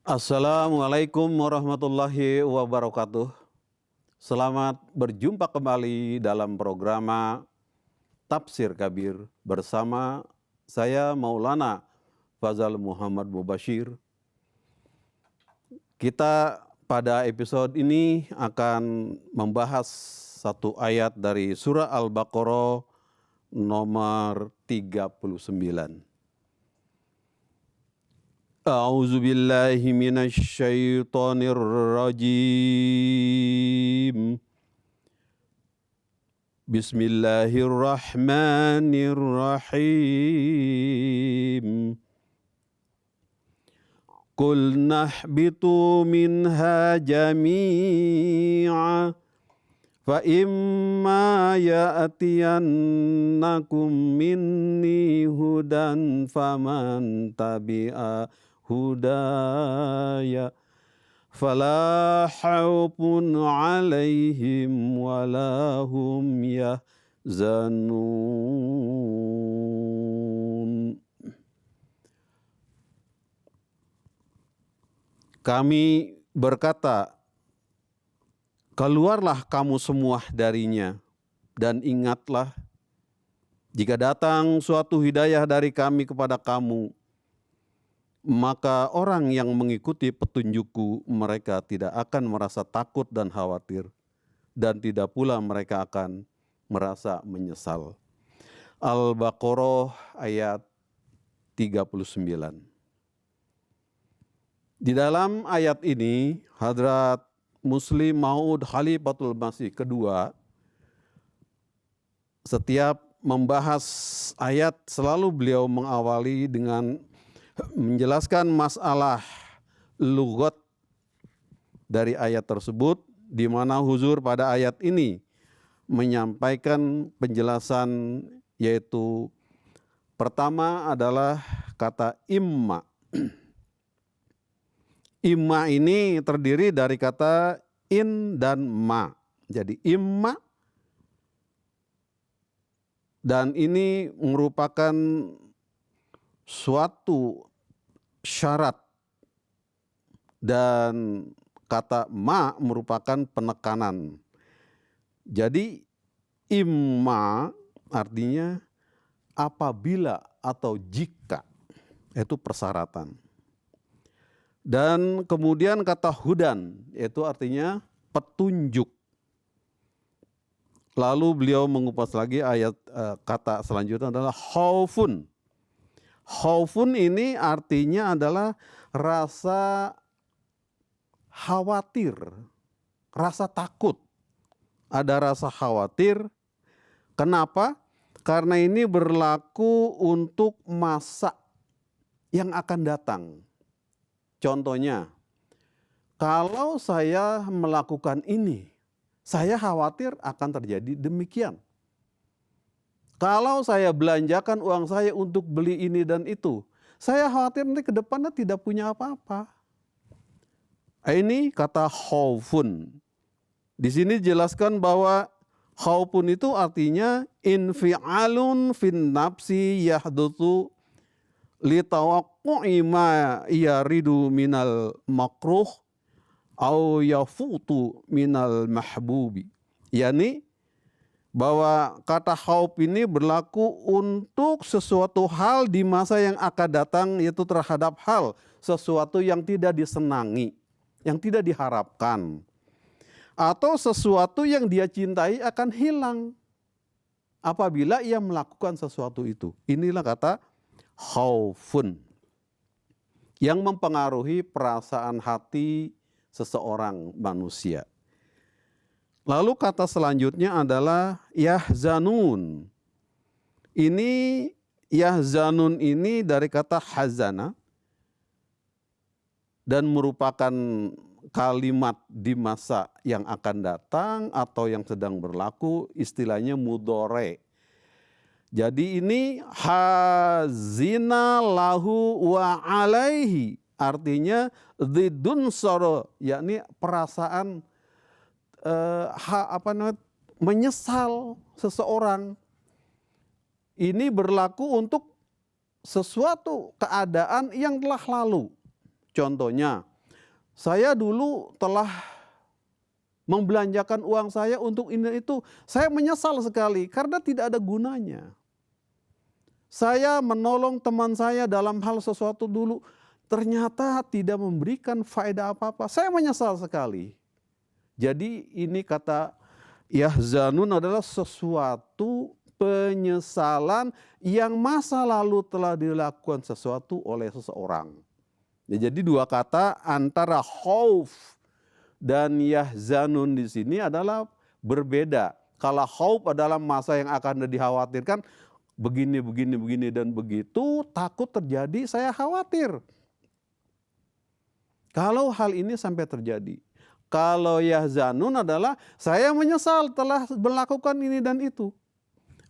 Assalamualaikum warahmatullahi wabarakatuh. Selamat berjumpa kembali dalam program Tafsir Kabir bersama saya Maulana Fazal Muhammad Mubashir. Kita pada episode ini akan membahas satu ayat dari surah Al-Baqarah nomor 39. A'udzu billahi minasy syaithanir rajim. Bismillahirrahmanirrahim. Qul nahbitu minha jami'a fa imma ya'tiyannakum minni hudan faman tabi'a hudaya fala khaufun 'alaihim wala hum yahzanun. Kami berkata, keluarlah kamu semua darinya, dan ingatlah, jika datang suatu hidayah dari kami kepada kamu, maka orang yang mengikuti petunjukku, mereka tidak akan merasa takut dan khawatir, dan tidak pula mereka akan merasa menyesal. Al-Baqarah ayat 39. Di dalam ayat ini, Hadrat Muslim Maud Khalifatul Masih kedua, setiap membahas ayat selalu beliau mengawali dengan menjelaskan masalah lugat dari ayat tersebut, di mana huzur pada ayat ini menyampaikan penjelasan, yaitu pertama adalah kata imma. Imma ini terdiri dari kata in dan ma. Jadi imma, dan ini merupakan suatu syarat, dan kata ma merupakan penekanan. Jadi imma artinya apabila atau jika, itu persyaratan. Dan kemudian kata hudan, yaitu artinya petunjuk. Lalu beliau mengupas lagi ayat kata selanjutnya adalah khaufun. Khaufun ini artinya adalah rasa khawatir, rasa takut. Ada rasa khawatir. Kenapa? Karena ini berlaku untuk masa yang akan datang. Contohnya, kalau saya melakukan ini, saya khawatir akan terjadi demikian. Kalau saya belanjakan uang saya untuk beli ini dan itu, saya khawatir nanti ke depannya tidak punya apa-apa. Ini kata khaufun. Di sini jelaskan bahwa khaufun itu artinya infi'alun fin nafsi yahdutsu li tawaqqu'i ma yaridu minal makruh au yafutu minal mahbubi. Yani bahwa kata khauf ini berlaku untuk sesuatu hal di masa yang akan datang, yaitu terhadap hal sesuatu yang tidak disenangi, yang tidak diharapkan, atau sesuatu yang dia cintai akan hilang apabila ia melakukan sesuatu itu. Inilah kata khaufun yang mempengaruhi perasaan hati seseorang manusia. Lalu kata selanjutnya adalah yahzanun. Ini yahzanun ini dari kata hazana, dan merupakan kalimat di masa yang akan datang atau yang sedang berlaku, istilahnya mudhore. Jadi ini hazina lahu wa alaihi, artinya dzidun soro, yakni perasaan menyesal seseorang. Ini berlaku untuk sesuatu keadaan yang telah lalu. Contohnya, Saya dulu telah membelanjakan uang saya untuk ini dan itu. Saya menyesal sekali karena tidak ada gunanya. Saya menolong teman saya dalam hal sesuatu dulu, ternyata tidak memberikan faedah apa-apa. Saya menyesal sekali. Jadi ini kata yahzanun adalah sesuatu penyesalan yang masa lalu telah dilakukan sesuatu oleh seseorang. Ya, jadi dua kata antara khauf dan yahzanun di sini adalah berbeda. Kalau khauf adalah masa yang akan dikhawatirkan, begini dan begitu, takut terjadi, saya khawatir. Kalau hal ini sampai terjadi. Kalau yahzanun adalah saya menyesal telah melakukan ini dan itu.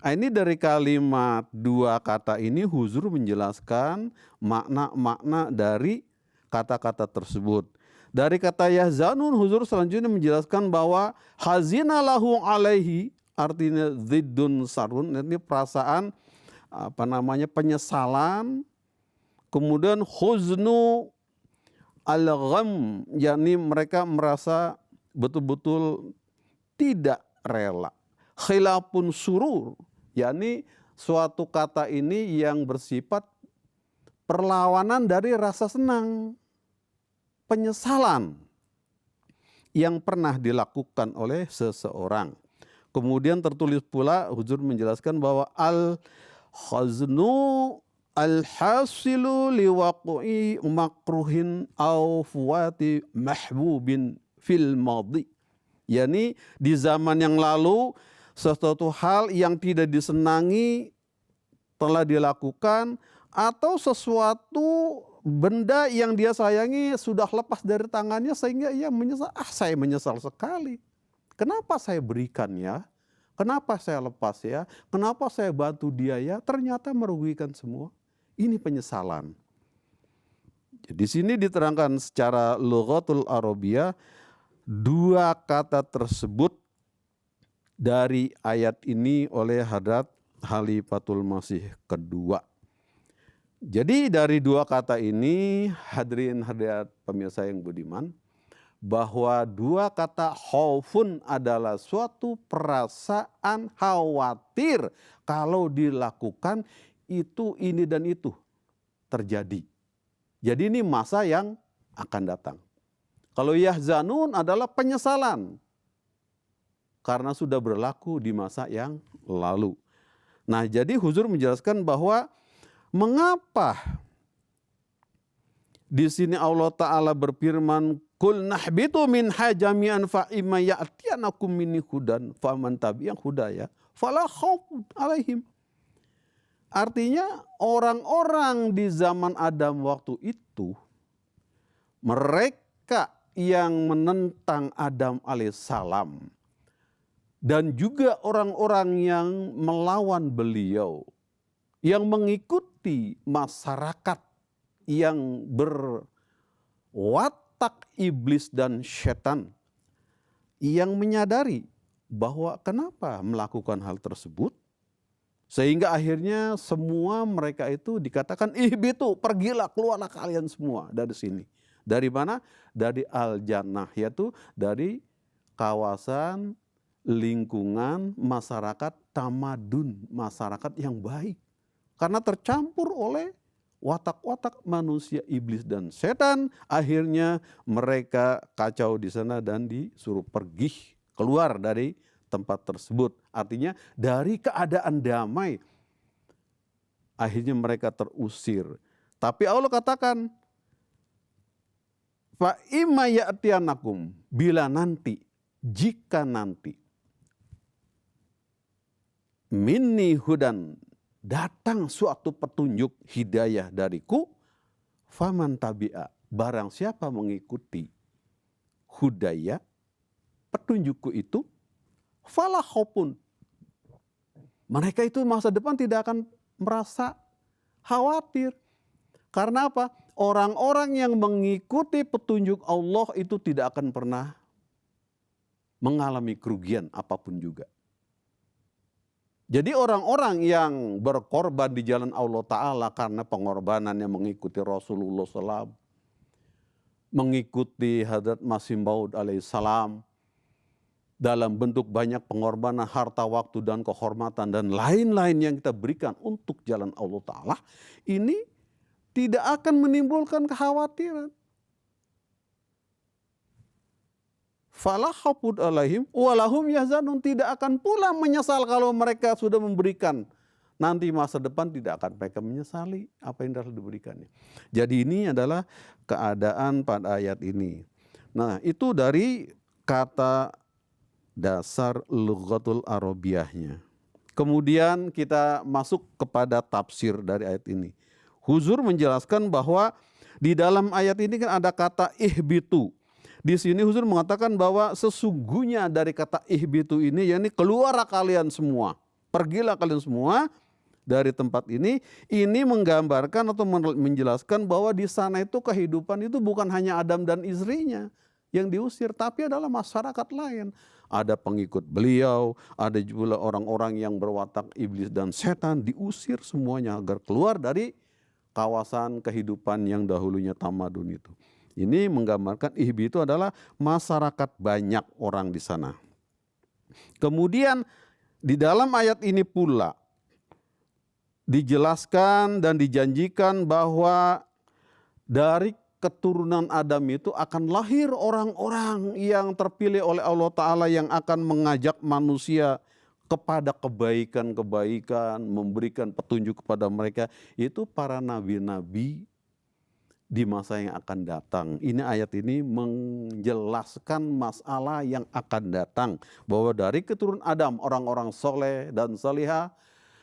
Nah, ini dari kalimat dua kata ini Huzur menjelaskan makna-makna dari kata-kata tersebut. Dari kata yahzanun Huzur selanjutnya menjelaskan bahwa hazina lahu alaihi, artinya ziddun sarun, ini perasaan penyesalan. Kemudian huznu al-gham, yakni mereka merasa betul-betul tidak rela. Khilafun surur, yakni suatu kata ini yang bersifat perlawanan dari rasa senang, penyesalan yang pernah dilakukan oleh seseorang. Kemudian tertulis pula Huzur menjelaskan bahwa al-khaznu al-hasilu liwaqi makruhin au fuwati mahbubin fil madhi. Yani di zaman yang lalu sesuatu hal yang tidak disenangi telah dilakukan, atau sesuatu benda yang dia sayangi sudah lepas dari tangannya sehingga ia menyesal. Saya menyesal sekali. Kenapa saya berikan ya? Kenapa saya lepas ya? Kenapa saya bantu dia ya? Ternyata merugikan semua. Ini penyesalan. Di sini diterangkan secara lughatul Arabiyah dua kata tersebut dari ayat ini oleh Hadrat Khalifatul Masih kedua. Jadi dari dua kata ini hadirin hadirat pemirsa yang budiman, bahwa dua kata khaufun adalah suatu perasaan khawatir kalau dilakukan itu, ini dan itu terjadi. Jadi ini masa yang akan datang. Kalau yahzanun adalah penyesalan karena sudah berlaku di masa yang lalu. Nah, jadi Huzur menjelaskan bahwa mengapa di sini Allah Ta'ala berfirman, Kul nahbitu minha jami'an fa imma ya'tiyanakum minni hudan faman tabi'an hudaya fala khaufun alaihim. Artinya orang-orang di zaman Adam waktu itu, mereka yang menentang Adam alaihissalam dan juga orang-orang yang melawan beliau, yang mengikuti masyarakat yang berwatak iblis dan setan, yang menyadari bahwa kenapa melakukan hal tersebut, sehingga akhirnya semua mereka itu dikatakan ihbitu, pergilah, keluarlah kalian semua dari sini. Dari mana? Dari al-jannah, yaitu dari kawasan lingkungan masyarakat tamadun, masyarakat yang baik. Karena tercampur oleh watak-watak manusia iblis dan setan, akhirnya mereka kacau di sana dan disuruh pergi keluar dari tempat tersebut. Artinya dari keadaan damai akhirnya mereka terusir. Tapi Allah katakan, fa imma ya'tiyanakum, bila nanti, jika nanti minni hudan, datang suatu petunjuk hidayah dariku, faman tabi'a, barang siapa mengikuti hudaya, petunjukku itu, fala khaufun, mereka itu masa depan tidak akan merasa khawatir. Karena apa? Orang-orang yang mengikuti petunjuk Allah itu tidak akan pernah mengalami kerugian apapun juga. Jadi orang-orang yang berkorban di jalan Allah Ta'ala karena pengorbanannya mengikuti Rasulullah SAW, mengikuti Hadrat Masih Maud alaihissalam dalam bentuk banyak pengorbanan harta, waktu, dan kehormatan dan lain-lain yang kita berikan untuk jalan Allah Ta'ala, ini tidak akan menimbulkan kekhawatiran. Fala khaufun alaihim walahum yahzanun, tidak akan pula menyesal kalau mereka sudah memberikan. Nanti masa depan tidak akan mereka menyesali apa yang telah diberikannya. Jadi ini adalah keadaan pada ayat ini. Nah, itu dari kata dasar lughatul arabiyahnya. Kemudian kita masuk kepada tafsir dari ayat ini. Huzur menjelaskan bahwa di dalam ayat ini kan ada kata ihbitu. Di sini Huzur mengatakan bahwa sesungguhnya dari kata ihbitu ini, yakni keluarlah kalian semua, pergilah kalian semua dari tempat ini menggambarkan atau menjelaskan bahwa di sana itu kehidupan itu bukan hanya Adam dan istrinya yang diusir, tapi adalah masyarakat lain. Ada pengikut beliau, ada juga orang-orang yang berwatak iblis dan setan, diusir semuanya agar keluar dari kawasan kehidupan yang dahulunya tamadun itu. Ini menggambarkan ihbi itu adalah masyarakat, banyak orang di sana. Kemudian di dalam ayat ini pula dijelaskan dan dijanjikan bahwa dari keturunan Adam itu akan lahir orang-orang yang terpilih oleh Allah Ta'ala yang akan mengajak manusia kepada kebaikan-kebaikan, memberikan petunjuk kepada mereka. Itu para nabi-nabi di masa yang akan datang. Ini ayat ini menjelaskan masalah yang akan datang. Bahwa dari keturunan Adam, orang-orang soleh dan salihah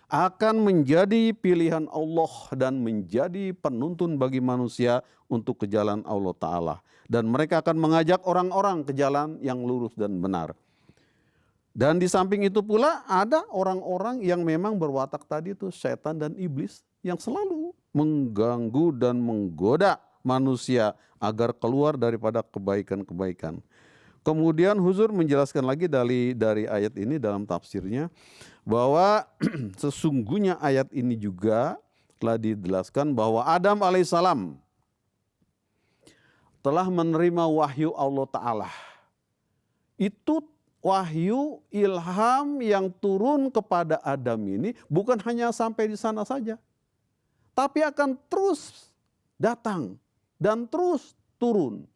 akan menjadi pilihan Allah dan menjadi penuntun bagi manusia untuk ke jalan Allah Ta'ala. Dan mereka akan mengajak orang-orang ke jalan yang lurus dan benar. Dan di samping itu pula ada orang-orang yang memang berwatak tadi itu setan dan iblis yang selalu mengganggu dan menggoda manusia agar keluar daripada kebaikan-kebaikan. Kemudian Huzur menjelaskan lagi dari ayat ini dalam tafsirnya bahwa sesungguhnya ayat ini juga telah dijelaskan bahwa Adam alaihissalam telah menerima wahyu Allah Ta'ala. Itu wahyu ilham yang turun kepada Adam ini bukan hanya sampai di sana saja, tapi akan terus datang dan terus turun.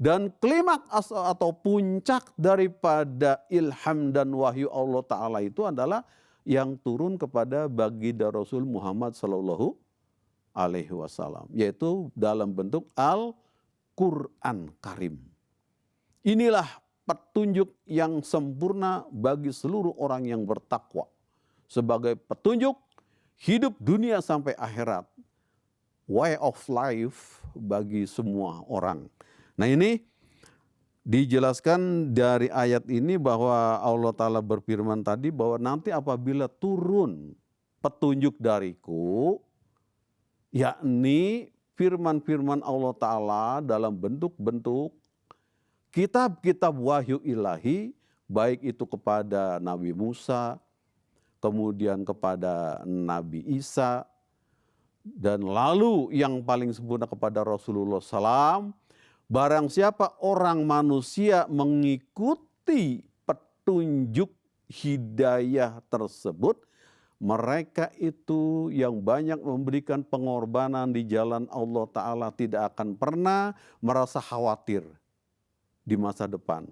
Dan klimaks atau puncak daripada ilham dan wahyu Allah Ta'ala itu adalah yang turun kepada baginda Rasul Muhammad Sallallahu Alaihi Wasallam, yaitu dalam bentuk Al-Quran Karim. Inilah petunjuk yang sempurna bagi seluruh orang yang bertakwa, sebagai petunjuk hidup dunia sampai akhirat, way of life bagi semua orang. Nah, ini dijelaskan dari ayat ini bahwa Allah Ta'ala berfirman tadi bahwa nanti apabila turun petunjuk dariku, yakni firman-firman Allah Ta'ala dalam bentuk-bentuk kitab-kitab wahyu ilahi, baik itu kepada Nabi Musa, kemudian kepada Nabi Isa, dan lalu yang paling sempurna kepada Rasulullah SAW. Barang siapa orang manusia mengikuti petunjuk hidayah tersebut, mereka itu yang banyak memberikan pengorbanan di jalan Allah Ta'ala tidak akan pernah merasa khawatir di masa depan.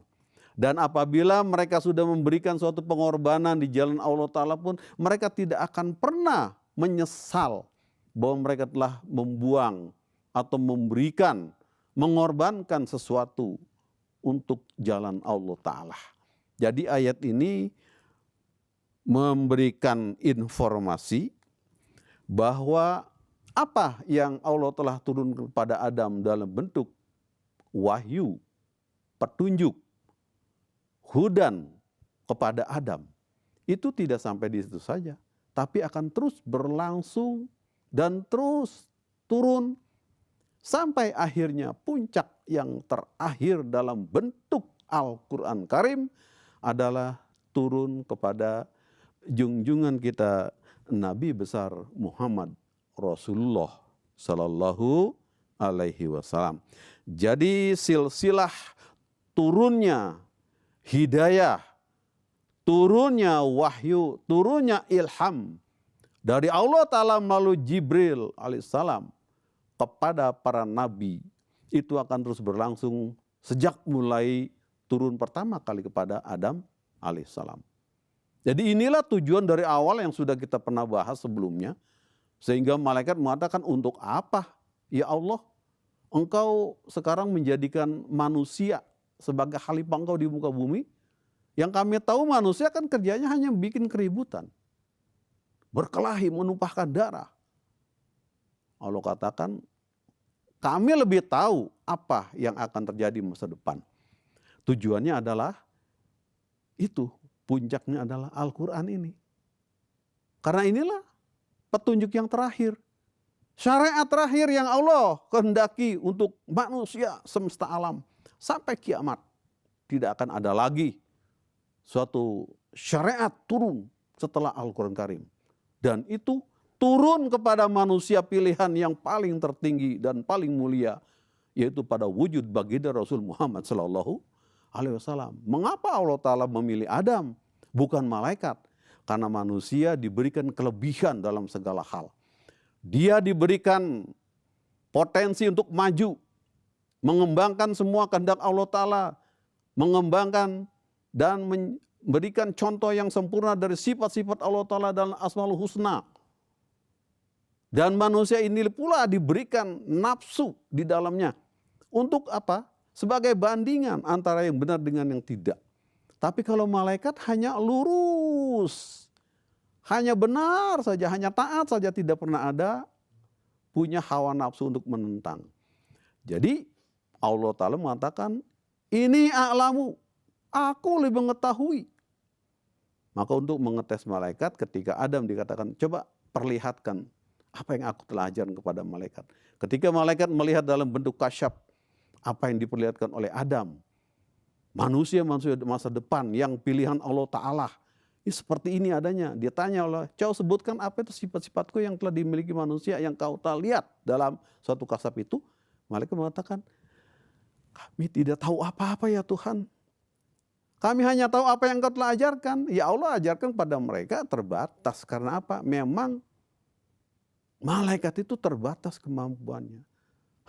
Dan apabila mereka sudah memberikan suatu pengorbanan di jalan Allah Ta'ala pun, mereka tidak akan pernah menyesal bahwa mereka telah membuang atau memberikan, mengorbankan sesuatu untuk jalan Allah Ta'ala. Jadi ayat ini memberikan informasi bahwa apa yang Allah telah turunkan kepada Adam dalam bentuk wahyu, petunjuk, hudan kepada Adam, itu tidak sampai di situ saja, tapi akan terus berlangsung dan terus turun sampai akhirnya puncak yang terakhir dalam bentuk Al-Quran Karim adalah turun kepada junjungan kita Nabi besar Muhammad Rasulullah Sallallahu alaihi wasallam. Jadi silsilah turunnya hidayah, turunnya wahyu, turunnya ilham dari Allah Ta'ala melalui Jibril alaihissalam kepada para nabi itu akan terus berlangsung sejak mulai turun pertama kali kepada Adam alaihissalam. Jadi inilah tujuan dari awal yang sudah kita pernah bahas sebelumnya. Sehingga malaikat mengatakan, untuk apa ya Allah engkau sekarang menjadikan manusia sebagai khalifah engkau di muka bumi? Yang kami tahu manusia kan kerjanya hanya bikin keributan. Berkelahi, menumpahkan darah. Allah katakan, kami lebih tahu apa yang akan terjadi masa depan. Tujuannya adalah itu, puncaknya adalah Al-Quran ini. Karena inilah petunjuk yang terakhir. Syariat terakhir yang Allah kehendaki untuk manusia semesta alam. Sampai kiamat. Tidak akan ada lagi suatu syariat turun setelah Al-Quran Karim. Dan itu turun kepada manusia pilihan yang paling tertinggi dan paling mulia, yaitu pada wujud baginda Rasul Muhammad SAW. Mengapa Allah Ta'ala memilih Adam bukan malaikat? Karena manusia diberikan kelebihan dalam segala hal. Dia diberikan potensi untuk maju, mengembangkan semua kehendak Allah Ta'ala, mengembangkan dan memberikan contoh yang sempurna dari sifat-sifat Allah Ta'ala dan Asmaul Husna. Dan manusia ini pula diberikan nafsu di dalamnya. Untuk apa? Sebagai bandingan antara yang benar dengan yang tidak. Tapi kalau malaikat hanya lurus, hanya benar saja, hanya taat saja, tidak pernah ada punya hawa nafsu untuk menentang. Jadi Allah Ta'ala mengatakan, ini a'lamu, aku lebih mengetahui. Maka untuk mengetes malaikat ketika Adam dikatakan, coba perlihatkan apa yang aku telah ajarkan kepada malaikat. Ketika malaikat melihat dalam bentuk kasyaf apa yang diperlihatkan oleh Adam, manusia masa depan yang pilihan Allah Ta'ala, ini seperti ini adanya. Dia tanya Allah, coba sebutkan apa itu sifat-sifatku yang telah dimiliki manusia yang kau telah lihat dalam suatu kasab itu. Malaikat mengatakan, kami tidak tahu apa-apa ya Tuhan. Kami hanya tahu apa yang kau telah ajarkan. Ya Allah ajarkan pada mereka terbatas. Karena apa? Memang malaikat itu terbatas kemampuannya.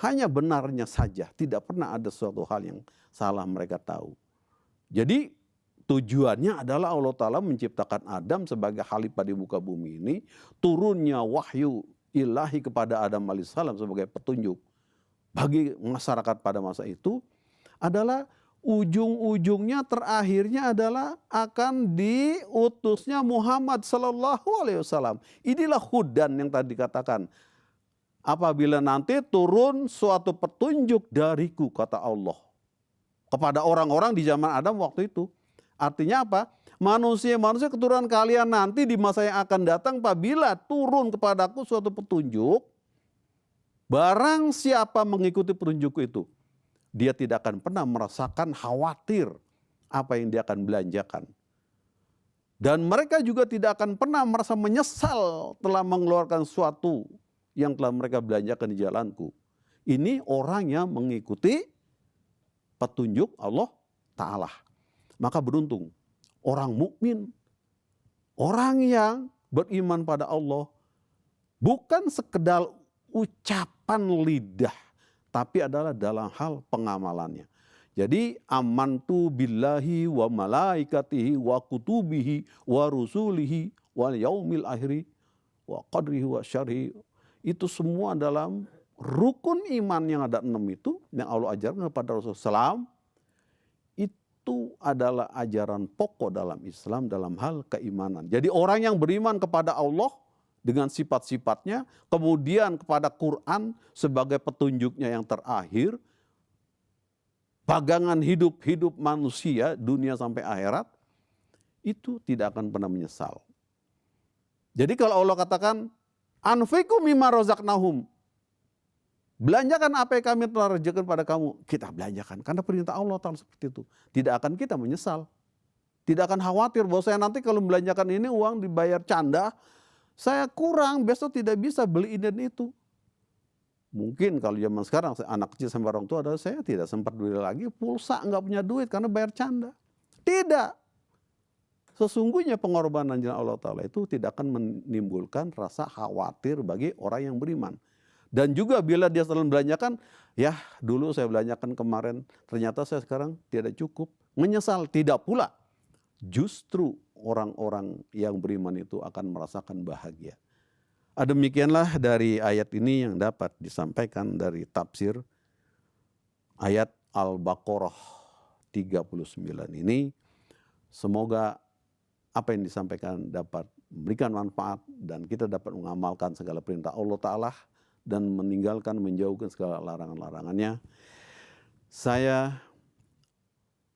Hanya benarnya saja. Tidak pernah ada suatu hal yang salah mereka tahu. Jadi tujuannya adalah Allah Ta'ala menciptakan Adam sebagai khalifah di muka bumi ini. Turunnya wahyu ilahi kepada Adam alaihissalam sebagai petunjuk bagi masyarakat pada masa itu adalah ujung-ujungnya terakhirnya adalah akan diutusnya Muhammad sallallahu alaihi wasallam. Inilah hudan yang tadi dikatakan. Apabila nanti turun suatu petunjuk dariku, kata Allah, kepada orang-orang di zaman Adam waktu itu. Artinya apa? Manusia-manusia keturunan kalian nanti di masa yang akan datang, apabila turun kepadaku suatu petunjuk, barang siapa mengikuti petunjuk itu, dia tidak akan pernah merasakan khawatir apa yang dia akan belanjakan. Dan mereka juga tidak akan pernah merasa menyesal telah mengeluarkan sesuatu yang telah mereka belanjakan di jalanku. Ini orang yang mengikuti petunjuk Allah Ta'ala. Maka beruntung orang mukmin, orang yang beriman pada Allah, bukan sekedar ucapan lidah, tapi adalah dalam hal pengamalannya. Jadi amantu billahi wa malaikatihi wa kutubihi wa rusulihi wal yaumil akhiri wa qadrihi wa syarhi. Itu semua dalam rukun iman yang ada 6 itu yang Allah ajarkan kepada Rasulullah SAW. Itu adalah ajaran pokok dalam Islam dalam hal keimanan. Jadi orang yang beriman kepada Allah dengan sifat-sifatnya, kemudian kepada Quran sebagai petunjuknya yang terakhir, pagangan hidup manusia dunia sampai akhirat, itu tidak akan pernah menyesal. Jadi kalau Allah katakan, anfiqu mimma razaqnahum, belanjakan apa yang kami telah rezekikan pada kamu, kita belanjakan. Karena perintah Allah Ta'ala seperti itu. Tidak akan kita menyesal. Tidak akan khawatir bahwa saya nanti kalau belanjakan ini uang dibayar canda, saya kurang, besok tidak bisa beli ini dan itu. Mungkin kalau zaman sekarang anak kecil sama orang tua adalah saya tidak sempat duit lagi, pulsa nggak punya duit karena bayar canda. Tidak. Sesungguhnya pengorbanan jalan Allah Ta'ala itu tidak akan menimbulkan rasa khawatir bagi orang yang beriman. Dan juga bila dia selalu belanjakan, ya dulu saya belanjakan kemarin, ternyata saya sekarang tidak cukup. Menyesal, tidak pula. Justru orang-orang yang beriman itu akan merasakan bahagia. Demikianlah dari ayat ini yang dapat disampaikan dari tafsir ayat Al-Baqarah 39 ini. Semoga apa yang disampaikan dapat memberikan manfaat dan kita dapat mengamalkan segala perintah Allah Ta'ala dan menjauhkan segala larangan-larangannya. Saya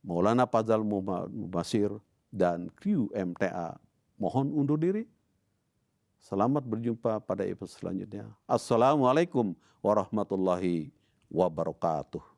Maulana Fadzal Mubasir dan kru MTA mohon undur diri. Selamat berjumpa pada episode selanjutnya. Assalamualaikum warahmatullahi wabarakatuh.